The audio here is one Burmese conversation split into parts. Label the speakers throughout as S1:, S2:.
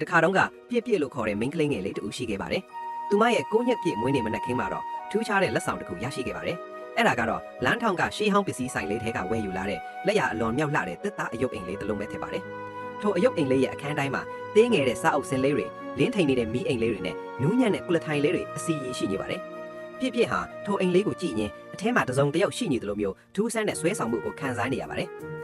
S1: တခါတော့ကပြည့်ပြည့်လို့ခေါ်တဲ့မိန်းကလေးငယ်လေးတူရှိခဲ့ပါတယ်။သူမရဲ့9ရက်ပြည့်မွေးနေ့မနက်ခင်းမှာတော့ထူးခြားတဲ့လက်ဆောင်တစ်ခုရရှိခဲ့ပါတယ်။အဲ့ဒါကတော့လမ်းထောင်ကရှေးဟောင်းပစ္စည်းဆိုင်လေးထဲကဝယ်ယူလာတဲ့လက်ရအလွန်မြောက်လှတဲ့တစ်သားအယုတ်အိမ်လေးတစ်လုံးပဲဖြစ်ပါတယ်။ထိုအယုတ်အိမ်လေးရဲ့အခန်းတိုင်းမှာသေးငယ်တဲ့စားအုပ်စင်လေးတွေလင်းထိန်နေတဲ့မီးအိမ်လေးတွေနဲ့နူးညံ့တဲ့ကုလထိုင်လေးတွေအစီအရှိနေပါတယ်။ပြည့်ပြည့်ဟာထိုအိမ်လေးကိုကြည့်ရင်အထဲမှာတစုံတစ်ယောက်ရှိနေတယ်လို့မျိုးထူးဆန်းတဲ့ဆွဲဆောင်မှုကိုခံစားနေရပါတယ်။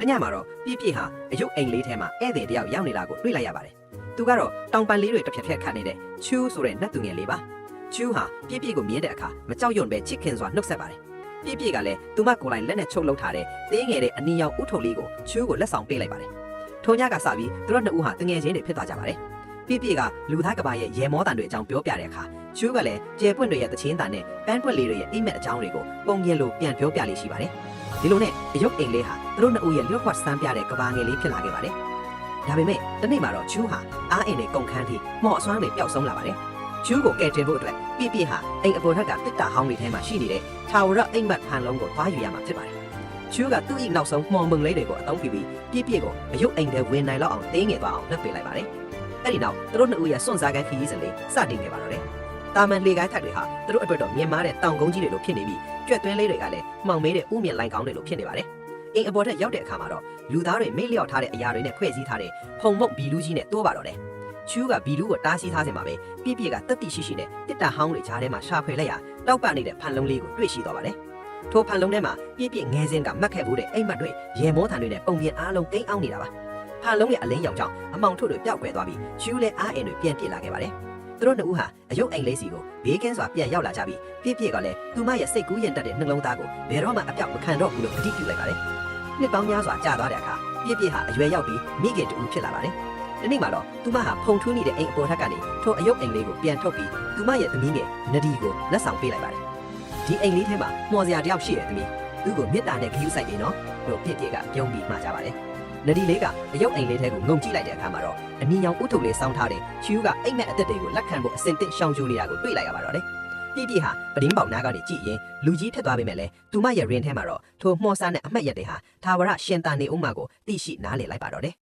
S1: ညမှာတော့ပြည့်ပြည့်ဟာအယုတ်အိမ်လေးထဲမှာဧည့်သည်တယောက်ရောက်နေတာကိုတွေ့လိုက်ရပါတယ်။သူကတော့တောင်ပန်လေးတွေတစ်ဖြက်ဖြက်ခတ်နေတဲ့ချူးဆိုတဲ့နတ်သူငယ်လေးပါ။ချူးဟာပြည့်ပြည့်ကိုမြင်တဲ့အခါမကြောက်ရွံ့ပဲချစ်ခင်စွာနှုတ်ဆက်ပါတယ်။ပြည့်ပြည့်ကလည်းသူမကိုယ်တိုင်လက်နဲ့ချုပ်လုပ်ထားတဲ့သေးငယ်တဲ့အနီရောင်ဥထုံလေးကိုချူးကိုလက်ဆောင်ပေးလိုက်ပါတယ်။ထိုညကစပြီးသူတို့နှစ်ဦးဟာတငယ်ချင်းတွေဖြစ်သွားကြပါတယ်။ပြည့်ပြည့်ကလူသားကဘာရဲ့ရေမောတန်တွေအကြောင်းပြောပြတဲ့အခါချူးကလည်းကျဲပွင့်တွေရဲ့တချင်းတန်နဲ့ပန်းပွက်လေးတွေရဲ့အိမ်မက်အကြောင်းတွေကိုပုံရင်လိုပြန်ပြောပြလေးရှိပါတယ်။ဒီလိုနဲ့အယုတ်အိမ်လေးဟာသူတို့နှစ်ဦးရဲ့လျှော့ခွတ်ဆန်းပြတဲ့ကဘာငယ်လေးဖြစ်လာခဲ့ပါတယ်။ဒါပေမဲ့တနေ့မှာတော့ချူးဟာအားအိမ်နဲ့ကုန်ခန်းထိမော့အစွမ်းတွေပျောက်ဆုံးလာပါတယ်။ချူးကိုကယ်တင်ဖို့အတွက်ပြည့်ပြည့်ဟာအိမ်အပေါ်ထက်ကတစ်တာဟောင်းတွေထဲမှာရှိနေတဲ့ထာဝရအိမ်မက်ဟန်လုံးကိုသွားယူရမှာဖြစ်ပါတယ်။ချူးကသူ့၏နောက်ဆုံးမှောင်မုံလေးတွေကိုအသုံးပြုပြီးပြည့်ပြည့်ကိုအယုတ်အိမ်ထဲဝင်နိုင်လောက်အောင်တင်းငယ်သွားအောင်လုပ်ပေးလိုက်ပါတယ်။အဲ့ဒီနောက်သူတို့နှစ်ဦးရဲ့စွန့်စားကန်းခရီးစဉ်လေးစတင်ခဲ့ပါတော့တယ်။တာမန်လေကိုင်းထက်တွေဟာသူတို့အတွက်တော့မြင်မာတဲ့တောင်ကုန်းကြီးတွေလိုဖြစ်နေပြီးကြွက်သွင်းလေးတွေကလည်းမှောင်မဲတဲ့ဥမြင့်လိုင်းကောင်းတွေလိုဖြစ်နေပါတယ်။အိမ်အပေါ်ထက်ရောက်တဲ့အခါမှာတော့လူသားတွေမိတ်လျော့ထားတဲ့အရာတွေနဲ့ဖွဲ့စည်းထားတဲ့ဖုံမုတ်ဘီလူးကြီးနဲ့တိုးပါတော့တယ်။ချူးကဘီလူးကိုတားဆီးထားစင်မှာပဲပြည့်ပြည့်ကတက်တိရှိရှိနဲ့တစ်တာဟောင်းတွေကြားထဲမှာရှာဖွေလိုက်ရတောက်ပနေတဲ့ဖန်လုံးလေးကိုတွေ့ရှိသွားပါတယ်။ထိုဖန်လုံးထဲမှာပြည့်ပြည့်ငယ်စဉ်ကမှတ်ခဲ့ဖို့တဲ့အိမ်မက်တွေရေမောထန်တွေနဲ့ပုံပြင်အားလုံးတိမ်အောင်နေတာပါ။ဖန်လုံးရဲ့အလင်းရောင်ကြောင့်အမောင်ထုတ်တွေပျောက်ကွယ်သွားပြီးချူးလည်းအားအင်တွေပြန်ပြစ်လာခဲ့ပါတယ်။သူတို့နှစ်ဦးဟာအယုတ်အိမ်လေးစီကိုဘေးကင်းစွာပြန်ရောက်လာကြပြီးပြည့်ပြည့်ကလည်းသူမရဲ့စိတ်ကူးရင်တက်တဲ့နှလုံးသားကိုဘယ်တော့မှအပြောက်မခံတော့ဘူးလို့အတိပြုလိုက်ပါတယ်။နှစ်ပေါင်းများစွာကြာသွားတဲ့အခါပြည့်ပြည့်ဟာအရွယ်ရောက်ပြီးမိခင်တူဖြစ်လာပါတယ်။ဒီနေ့မှာတော့သူမဟာဖုံထူးနေတဲ့အိမ်အပေါ်ထက်ကနေထိုအယုတ်အိမ်လေးကိုပြန်ထုတ်ပြီးသူမရဲ့သမီးငယ်နဒီကိုလက်ဆောင်ပေးလိုက်ပါတယ်။ဒီအိမ်လေးထဲမှာမော်စရာတယောက်ရှိတဲ့သမီးသူ့ကိုမေတ္တာနဲ့ဂရုစိုက်ပြီးနော်လို့ပြည့်ပြည့်ကပြုံးပြီးမှာကြပါတယ်။နဒီလေးကအယုတ်အိမ်လေးထဲကိုငုံကြည့်လိုက်တဲ့အခါမှာတော့အနီရောင်ဥထုပ်လေးစောင်းထားတဲ့ချူးကအိမ်မက်အသက်တွေကိုလက်ခံဖို့အစင်သင့်ရှောင်ကျိုးနေတာကိုတွေ့လိုက်ရပါတော့တယ်။ပြည့်ပြည့်ဟာပဒင်းပေါက်နားကနေကြည့်ရင်လူကြီးဖြစ်သွားပေမဲ့လည်းသူမရဲ့ရင်ထဲမှာတော့ထိုမှော်စားနဲ့အမှတ်ရက်တွေဟာသာဝရရှင်တန်နေဥမာကိုသိရှိနားလည်လိုက်ပါတော့တယ်။